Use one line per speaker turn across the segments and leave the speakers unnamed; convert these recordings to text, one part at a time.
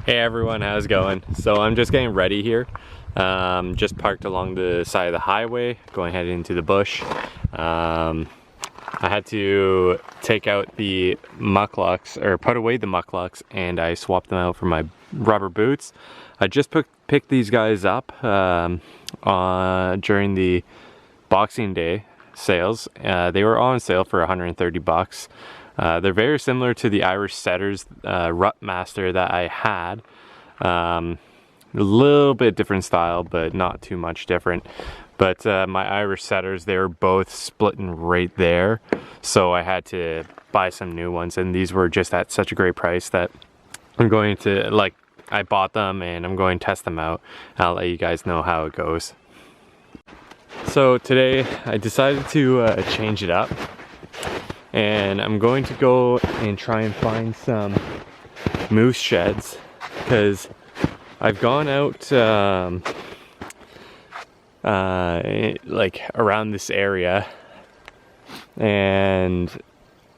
Hey everyone, how's it going? So I'm just getting ready here. Just parked along the side of the highway, going headed into the bush. I had to take out the mucklucks, or put away the mucklucks, and I swapped them out for my rubber boots. I just picked these guys up during the Boxing Day sales. They were on sale for 130 bucks. They're very similar to the Irish Setters Rutmaster that I had. A little bit different style, but not too much different. But my Irish Setters, they were both splitting right there. So I had to buy some new ones, and these were just at such a great price that I'm going to, I bought them and I'm going to test them out. I'll let you guys know how it goes. So today I decided to change it up. And I'm going to go and try and find some moose sheds, because I've gone out like around this area and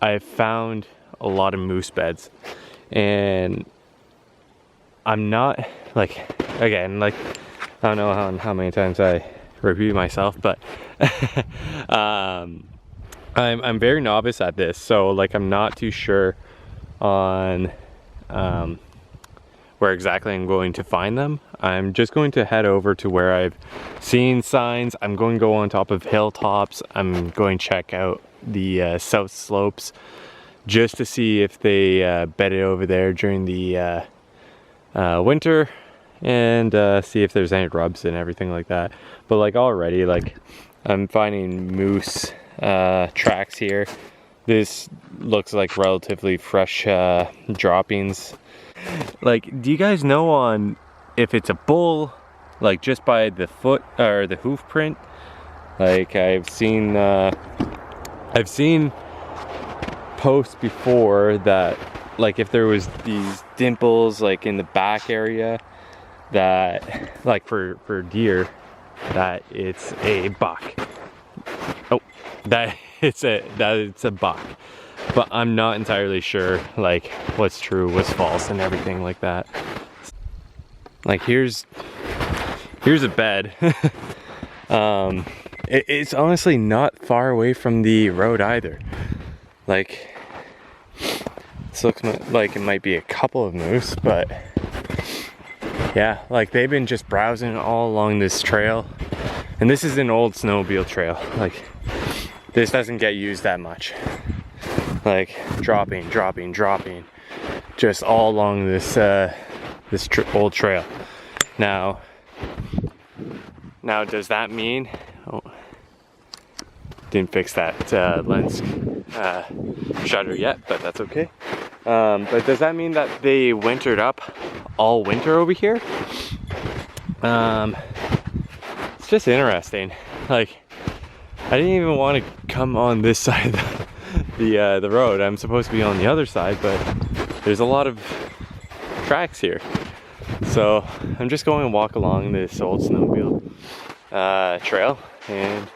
I've found a lot of moose beds, and I'm not again, I don't know how many times I repeat myself, but I'm very novice at this, so I'm not too sure on where exactly I'm going to find them. I'm just going to head over to where I've seen signs. I'm going to go on top of hilltops. I'm going to check out the south slopes just to see if they bedded over there during the winter, and see if there's any rubs and everything like that. But already, I'm finding moose tracks here. This looks like relatively fresh droppings. Do you guys know on if it's a bull, just by the foot or the hoof print? I've seen posts before that, if there was these dimples in the back area, that for deer, that it's a buck. Oh, that it's a buck, but I'm not entirely sure what's true, what's false, and everything like that. Here's a bed. It's honestly not far away from the road either. This looks like it might be a couple of moose, but yeah, they've been just browsing all along this trail. And this is an old snowmobile trail. This doesn't get used that much. Dropping, just all along this old trail. Now does that mean? Oh, didn't fix that lens shutter yet, but that's okay. But does that mean that they wintered up all winter over here? It's just interesting. I didn't even want to come on this side of the road. I'm supposed to be on the other side, but there's a lot of tracks here. So I'm just going to walk along this old snowmobile trail and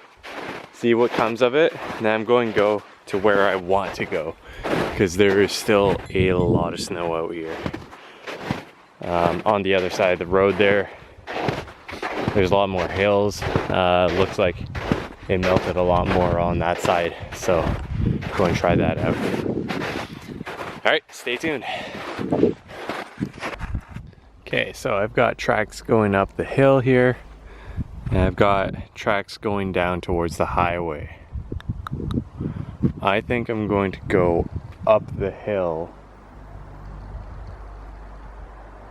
see what comes of it. And then I'm going to go to where I want to go, because there is still a lot of snow out here. On the other side of the road there's a lot more hills. Looks like it melted a lot more on that side, so go and try that out. All right, stay tuned. Okay, so I've got tracks going up the hill here, and I've got tracks going down towards the highway. I think I'm going to go up the hill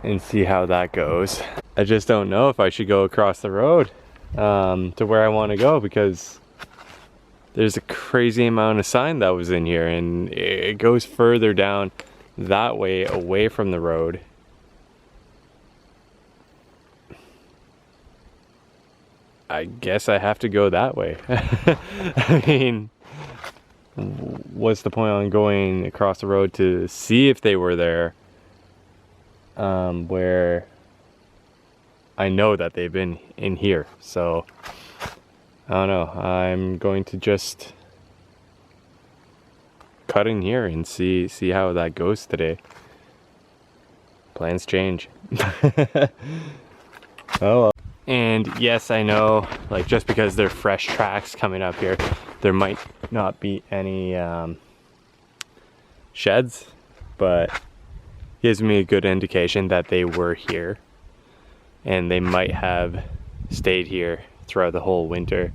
and see how that goes. I just don't know if I should go across the road to where I want to go, because there's a crazy amount of sign that was in here, and it goes further down that way away from the road. I guess I have to go that way. I mean, what's the point on going across the road to see if they were there, where I know that they've been in here? So I don't know. I'm going to just cut in here and see how that goes today. plans change. Oh well. And yes, I know, like, just because they're fresh tracks coming up here, there might not be any sheds, but gives me a good indication that they were here and they might have stayed here throughout the whole winter,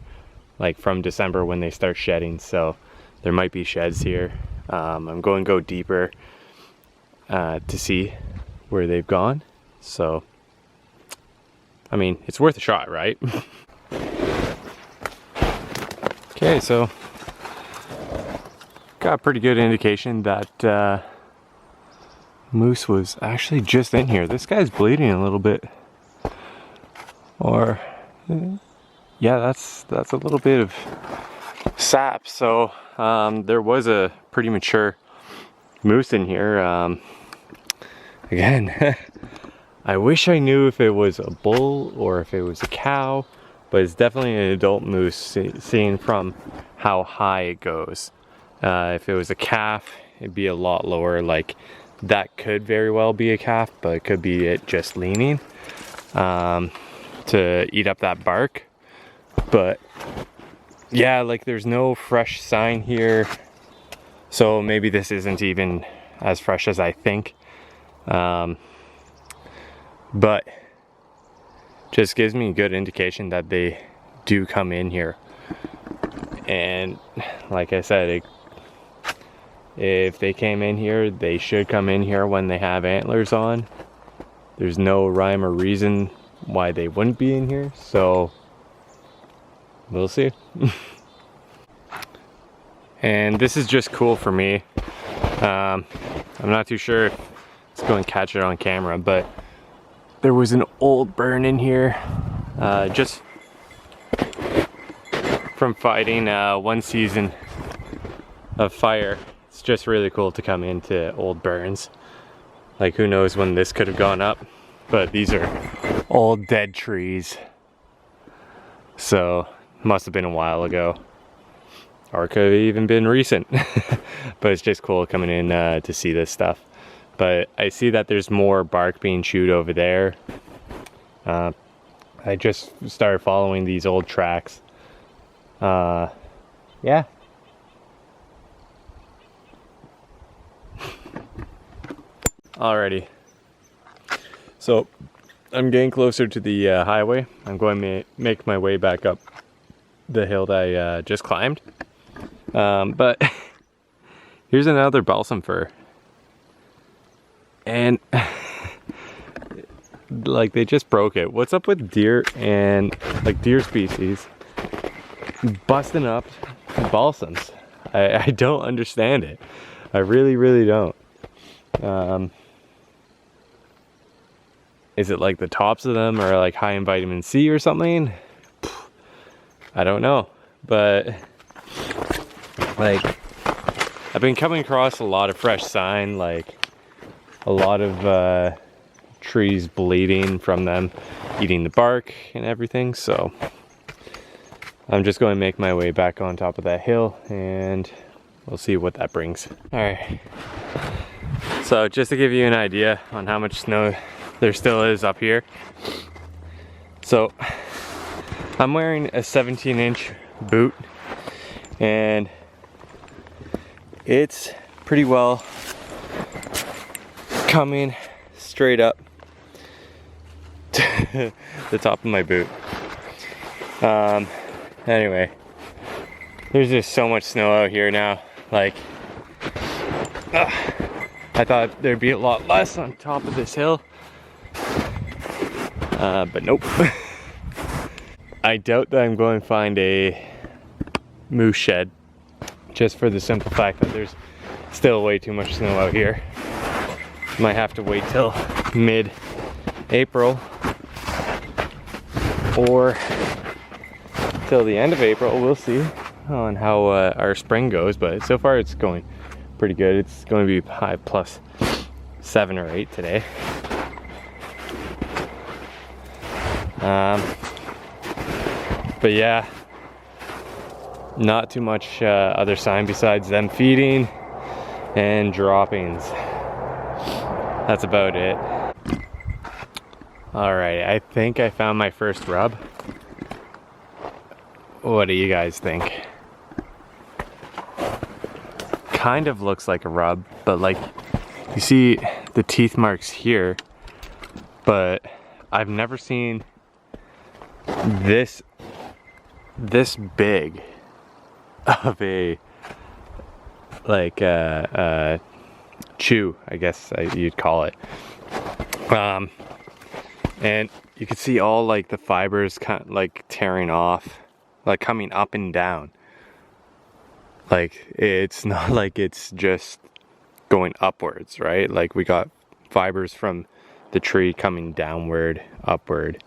like from December when they start shedding. So there might be sheds here. I'm going to go deeper to see where they've gone. So I mean, it's worth a shot, right? Okay, so got a pretty good indication that moose was actually just in here. This guy's bleeding a little bit. Or, yeah, that's a little bit of sap. So there was a pretty mature moose in here. Again, I wish I knew if it was a bull or if it was a cow, but it's definitely an adult moose, seeing from how high it goes. If it was a calf, it'd be a lot lower. Like, that could very well be a calf, but it could be it just leaning to eat up that bark. But yeah, like, there's no fresh sign here, so maybe this isn't even as fresh as I think. But just gives me a good indication that they do come in here. And like I said, if they came in here, they should come in here when they have antlers on. There's no rhyme or reason why they wouldn't be in here, so we'll see. And this is just cool for me. I'm not too sure if it's going to catch it on camera, but there was an old burn in here, just from fighting one season of fire. It's just really cool to come into old burns. Like, who knows when this could have gone up, but these are old dead trees. So, must have been a while ago. Or could have even been recent. But it's just cool coming in to see this stuff. But I see that there's more bark being chewed over there. I just started following these old tracks. Yeah. Alrighty. So I'm getting closer to the highway. I'm going to make my way back up the hill that I just climbed. But here's another balsam fir. And like, they just broke it. What's up with deer and like deer species busting up balsams? I don't understand it. I really don't. Is it like the tops of them are like high in vitamin C or something? I don't know. But like, I've been coming across a lot of fresh sign, like a lot of trees bleeding from them eating the bark and everything. So I'm just going to make my way back on top of that hill and we'll see what that brings. All right. So just to give you an idea on how much snow there still is up here. So I'm wearing a 17-inch boot and it's pretty well coming straight up to the top of my boot. Anyway, there's just so much snow out here now. Like, I thought there'd be a lot less on top of this hill, but nope. I doubt that I'm going to find a moose shed, just for the simple fact that there's still way too much snow out here. Might have to wait till mid-April or till the end of April. We'll see on how our spring goes, but so far it's going pretty good. It's going to be high plus 7 or 8 today. But yeah, not too much other sign besides them feeding and droppings. That's about it. All right, I think I found my first rub. What do you guys think? Kind of looks like a rub, but like you see the teeth marks here, but I've never seen this big of a chew, I guess you'd call it. And you can see all like the fibers kind of like tearing off, like coming up and down. Like it's not like it's just going upwards, right? Like we got fibers from the tree coming downward, upward.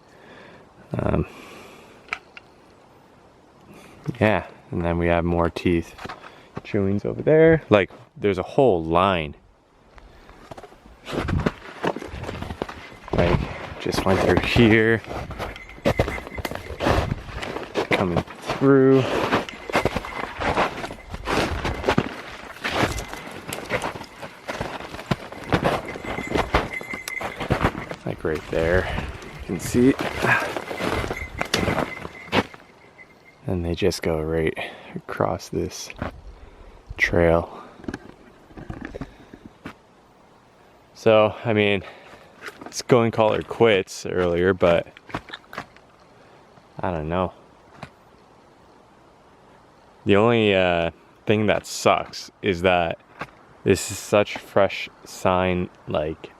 Yeah, and then we have more teeth chewings over there. Like there's a whole line. Like just went through here, coming through. Like right there, you can see. And they just go right across this trail. So, I mean, let's go and call her quits earlier, but I don't know. The only thing that sucks is that this is such fresh sign, like,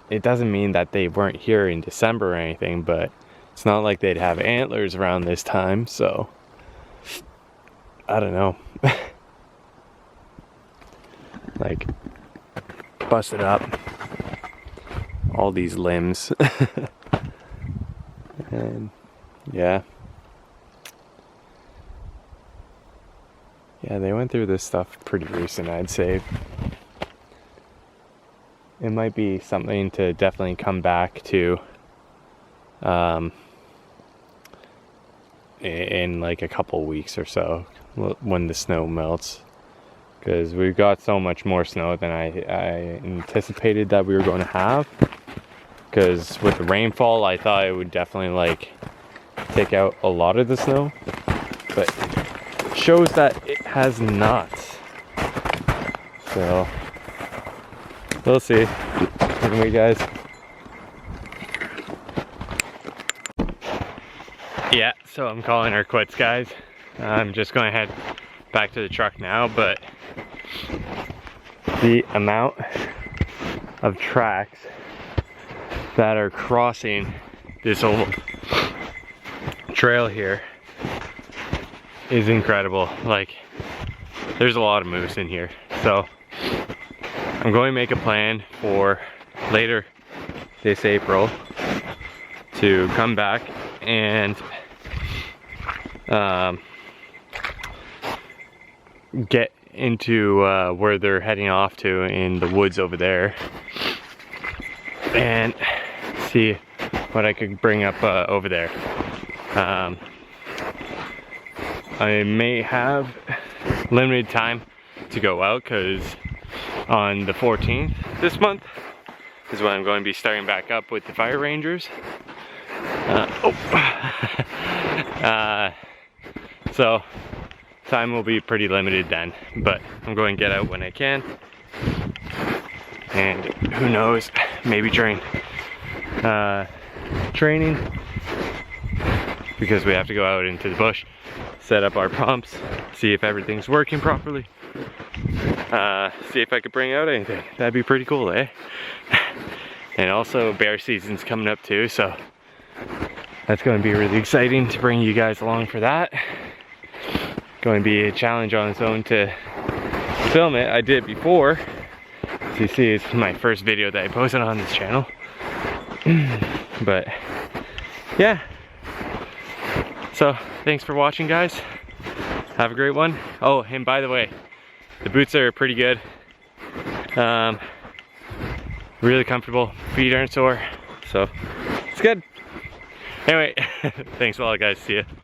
it doesn't mean that they weren't here in December or anything, but it's not like they'd have antlers around this time, so I don't know. Like, busted up all these limbs. And yeah, they went through this stuff pretty recent, I'd say. It might be something to definitely come back to in like a couple weeks or so when the snow melts, because we've got so much more snow than I anticipated that we were going to have. Because with the rainfall, I thought it would definitely like take out a lot of the snow, but it shows that it has not. So we'll see. Anyway, guys. Yeah, so I'm calling her quits, guys. I'm just going to head back to the truck now, but the amount of tracks that are crossing this old trail here is incredible. Like, there's a lot of moose in here. So I'm going to make a plan for later this April to come back and get into where they're heading off to in the woods over there, and see what I could bring up over there. I may have limited time to go out because on the 14th this month is when I'm going to be starting back up with the Fire Rangers. So time will be pretty limited then, but I'm going to get out when I can. And who knows, maybe during training, because we have to go out into the bush, set up our pumps, see if everything's working properly, see if I could bring out anything. That'd be pretty cool, eh? And also bear season's coming up too, so that's going to be really exciting to bring you guys along for that. Going to be a challenge on its own to film it. I did it before. As you see, it's my first video that I posted on this channel. But yeah. So thanks for watching, guys. Have a great one. Oh, and by the way, the boots are pretty good. Really comfortable. Feet aren't sore. So it's good. Anyway, thanks a lot, guys. See ya.